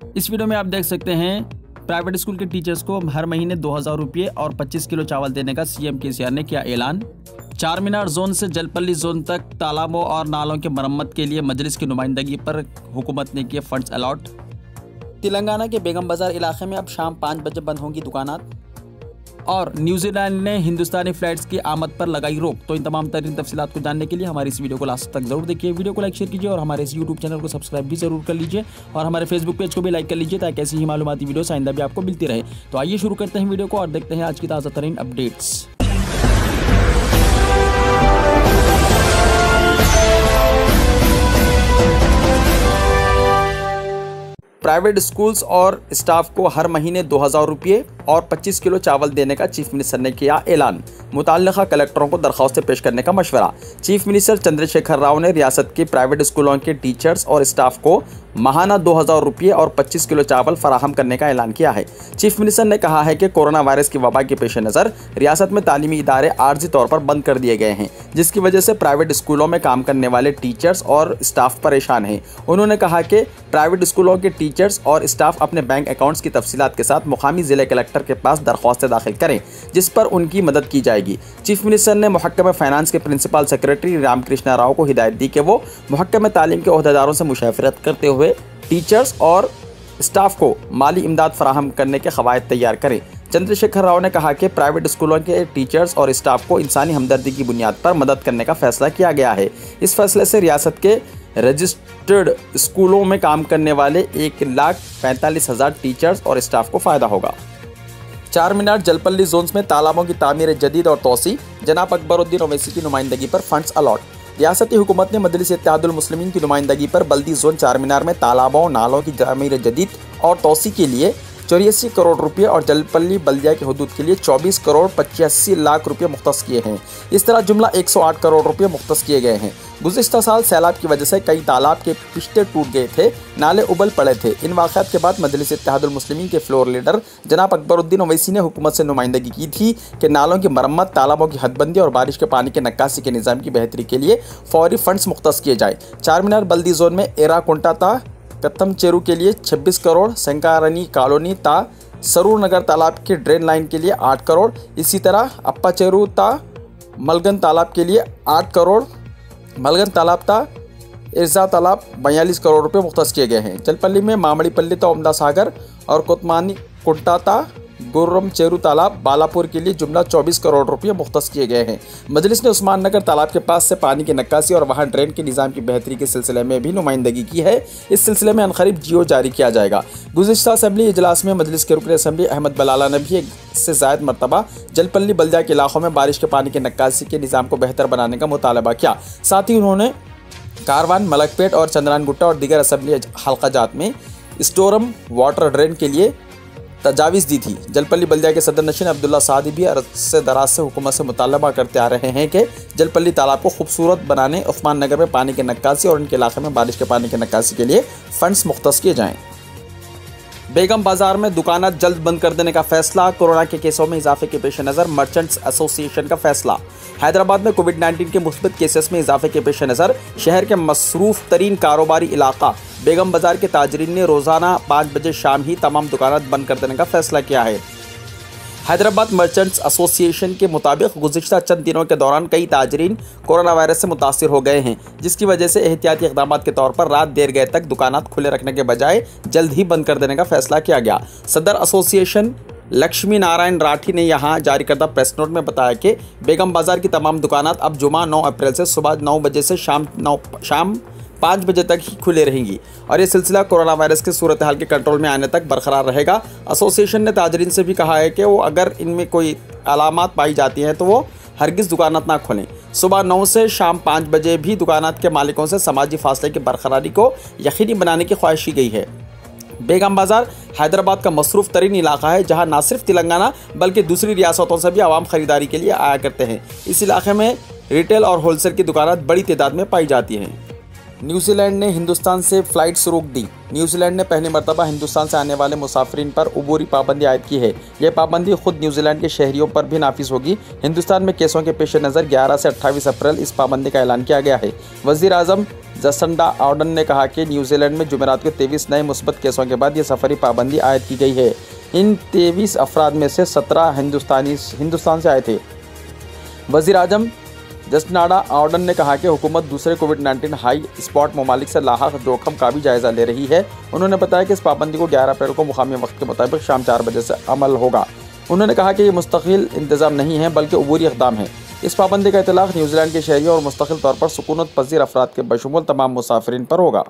इस वीडियो में आप देख सकते हैं प्राइवेट स्कूल के टीचर्स को हर महीने 2000 रुपये और 25 किलो चावल देने का सीएम केसीआर ने किया ऐलान। चार मीनार जोन से जलपल्ली जोन तक तालाबों और नालों की मरम्मत के लिए मजलिस की नुमाइंदगी पर हुकूमत ने किए फंड्स अलॉट। तेलंगाना के बेगम बाजार इलाके में अब शाम 5 बजे बंद होंगी दुकानात। और न्यूजीलैंड ने हिंदुस्तानी फ्लाइट्स की आमद पर लगाई रोक। तो इन तमाम तरीन तफसीलात को जानने के लिए हमारी इस वीडियो को लास्ट तक जरूर देखिए। वीडियो को लाइक शेयर कीजिए और हमारे इस यूट्यूब चैनल को सब्सक्राइब भी जरूर कर लीजिए और हमारे फेसबुक पेज को भी लाइक कर लीजिए ताकि ऐसी ही मालूमाती वीडियो आइंदा भी आपको मिलती रहे। तो आइए शुरू करते हैं वीडियो को और देखते हैं आज की ताज़ा तरीन अपडेट्स। प्राइवेट स्कूल्स और स्टाफ को हर महीने 2000 रुपये और 25 किलो चावल देने का चीफ मिनिस्टर ने किया ऐलान। मुताल्लिका कलेक्टरों को दरख्वास्तें पेश करने का मशवरा। चीफ मिनिस्टर चंद्रशेखर राव ने रियासत के प्राइवेट स्कूलों के टीचर्स और स्टाफ को माहाना 2000 रुपये और 25 किलो चावल फराहम करने का ऐलान किया है। चीफ मिनिस्टर ने कहा है कि कोरोना वायरस की वबा के पेश नज़र रियासत में तालीमी इदारे आर्जी तौर पर बंद कर दिए गए हैं, जिसकी वजह से प्राइवेट स्कूलों में काम करने वाले टीचर्स और स्टाफ परेशान हैं। उन्होंने कहा कि प्राइवेट स्कूलों के टीचर्स और स्टाफ अपने बैंक अकाउंट्स की तफसीलात के साथ मुकामी ज़िले कलेक्टर के पास दरख्वास्तें दाखिल करें, जिस पर उनकी मदद की जाएगी। चीफ मिनिस्टर ने महकमा फाइनेंस के प्रिंसिपल सेक्रेटरी रामकृष्णा राव को हिदायत दी कि वो महकमा तालीम के ओहदेदारों से मुशावरत करते हुए टीचर्स और स्टाफ को माली इमदाद फराहम करने के क़वायद तैयार करें। चंद्रशेखर राव ने कहा कि प्राइवेट स्कूलों के टीचर्स और स्टाफ को इंसानी हमदर्दी की बुनियाद पर मदद करने का फैसला किया गया है। इस फैसले से रियासत के रजिस्टर्ड स्कूलों में काम करने वाले 1,45,000 टीचर्स और स्टाफ को फ़ायदा होगा। चार मीनार जलपल्ली जोन्स में तालाबों की तामीर जदीद और तोसी। जनाब अकबरुद्दीन ओवैसी की नुमाइंदगी पर फंड्स अलॉट। रियासती हुकूमत ने मजलिस इत्तेहादुल मुस्लिमीन की नुमाइंदगी पर बल्दी जोन चार मीनार में तालाबों नालों की तामीर जदीद और तोसी के लिए 84 करोड़ रुपये और जलपल्ली बल्दिया के हदूद के लिए 24 करोड़ 85 लाख रुपये मुख्तस किए हैं। इस तरह जुमला 108 करोड़ रुपये मुख्तस किए गए हैं। गुज़िश्ता साल सैलाब की वजह से कई तालाब के पिश्ते टूट गए थे, नाले उबल पड़े थे। इन वाक़यात के बाद मजलिस इत्तेहादुल मुस्लिमीन के फ्लोर लीडर जनाब अकबरुद्दीन ओवैसी ने हुकूमत से नुमाइंदगी की थी कि नालों की मरम्मत, तालाबों की हदबंदी और बारिश के पानी के नक्कासी के निज़ाम की बेहतरी के लिए फौरी फंड्स मुख्तस किए जाए। चार मीनार बल्दी जोन में एराकुंटा ता कत्तम चेरू के लिए 26 करोड़, संकारनी कॉलोनी ता सरूर नगर तालाब के ड्रेन लाइन के लिए 8 करोड़, इसी तरह अप्पा चेरू ता मलगन तालाब के लिए 8 करोड़, मलगन तालाब ता इर्जा तालाब 42 करोड़ रुपये मुख्तस किए गए हैं। जलपल्ली में मामड़ीपल्ली ता उम्दा सागर और कोतमानी कुंटा ता गुर्रम चेरू तालाब बालापुर के लिए जुमला 24 करोड़ रुपये मुख्तस किए गए हैं। मजलिस ने उस्मान नगर तालाब के पास से पानी की नक्कासी और वहां ड्रेन के निज़ाम की बेहतरी के सिलसिले में भी नुमाइंदगी की है। इस सिलसिले में अनकरीब जियो जारी किया जाएगा। गुज़िश्ता असेंबली इजलास में मजलिस के रुकन असेंबली अहमद बलाला ने भी एक से ज़ायद मरतबा जलपल्ली बल्दिया के इलाकों में बारिश के पानी की नक्कासी के निज़ाम को बेहतर बनाने का मुतालबा किया। साथ ही उन्होंने कारवान, मलकपेट और चंद्रान गुट्टा और दीगर असेंबली हल्काजात में स्टोरम वाटर ड्रेन के लिए तजावीज़ दी थी। जलपल्ली बल्दिया के सदर नशीन अब्दुल्ला सादी भी अरसे दराज से हुकूमत से मुतालबा करते आ रहे हैं कि जलपल्ली तालाब को खूबसूरत बनाने, उस्मान नगर में पानी की नक्कासी और उनके इलाके में बारिश के पानी की नक्कासी के लिए फंड्स मुख्तस किए जाएँ। बेगम बाजार में दुकानात जल्द बंद कर देने का फैसला। कोरोना के केसों में इजाफे के पेश नज़र मर्चेंट्स एसोसिएशन का फैसला। हैदराबाद में कोविड-19 के मुस्बत केसेस में इजाफे के पेश नज़र शहर के मसरूफ़ तरीन कारोबारी इलाका बेगम बाजार के ताजरीन ने रोज़ाना 5 बजे शाम ही तमाम दुकानात बंद कर देने का फैसला किया है। हैदराबाद मर्चेंट्स एसोसिएशन के मुताबिक गुज़िश्ता चंद दिनों के दौरान कई ताजरीन कोरोना वायरस से मुतासिर हो गए हैं, जिसकी वजह से एहतियाती इक़दाम के तौर पर रात देर गए तक दुकानात खुले रखने के बजाय जल्द ही बंद कर देने का फैसला किया गया। सदर एसोसिएशन लक्ष्मी नारायण राठी ने यहाँ जारी करदा प्रेस नोट में बताया कि बेगम बाजार की तमाम दुकानात अब जुमा 9 अप्रैल से सुबह 9 बजे से शाम 5 बजे तक ही खुले रहेंगी और ये सिलसिला कोरोना वायरस के सूरत हाल के कंट्रोल में आने तक बरकरार रहेगा। एसोसिएशन ने ताजरीन से भी कहा है कि वो अगर इनमें कोई अलामात पाई जाती हैं तो वो हरगिज़ दुकानात ना खोलें। सुबह 9 से शाम 5 बजे भी दुकानात के मालिकों से समाजी फासले की बरकरारी को यकीनी बनाने की ख्वाहिश की गई है। बेगम बाजार हैदराबाद का मसरूफ़ तरीन इलाका है, जहाँ ना सिर्फ तेलंगाना बल्कि दूसरी रियासतों से भी आवाम ख़रीदारी के लिए आया करते हैं। इस इलाके में रिटेल और होलसेल की दुकानात बड़ी तादाद में पाई जाती हैं। न्यूजीलैंड ने हिंदुस्तान से फ्लाइट्स रोक दी। न्यूजीलैंड ने पहली मर्तबा हिंदुस्तान से आने वाले मुसाफिरीन पर अबूरी पाबंदी आयद की है। यह पाबंदी खुद न्यूजीलैंड के शहरियों पर भी नाफिज होगी। हिंदुस्तान में केसों के पेश नज़र 11 से 28 अप्रैल इस पाबंदी का ऐलान किया गया है। वज़ीर आज़म जसंडा आर्डन ने कहा कि न्यूजीलैंड में जुमेरात को 23 नए मुस्बत केसों के बाद यह सफरी पाबंदी आयद की गई है। इन 23 अफराद में से 17 हिंदुस्तान से आए थे। वज़ीर आज़म जसनाडा आर्डन ने कहा कि हुकूमत दूसरे कोविड-19 हाई स्पॉट ममालिक से लाहक जोखम का भी जायज़ा ले रही है। उन्होंने बताया कि इस पाबंदी को 11 अप्रैल को मुकामी वक्त के मुताबिक शाम 4 बजे से अमल होगा। उन्होंने कहा कि ये मुस्तकिल इंतज़ाम नहीं है बल्कि अबूरी इक़दाम है। इस पाबंदी का इतलाक़ न्यूजीलैंड के शहरियों और मुस्तकिल तौर पर सुकूनत पज़ीर अफराद के बशमूल तमाम मुसाफिरीन पर होगा।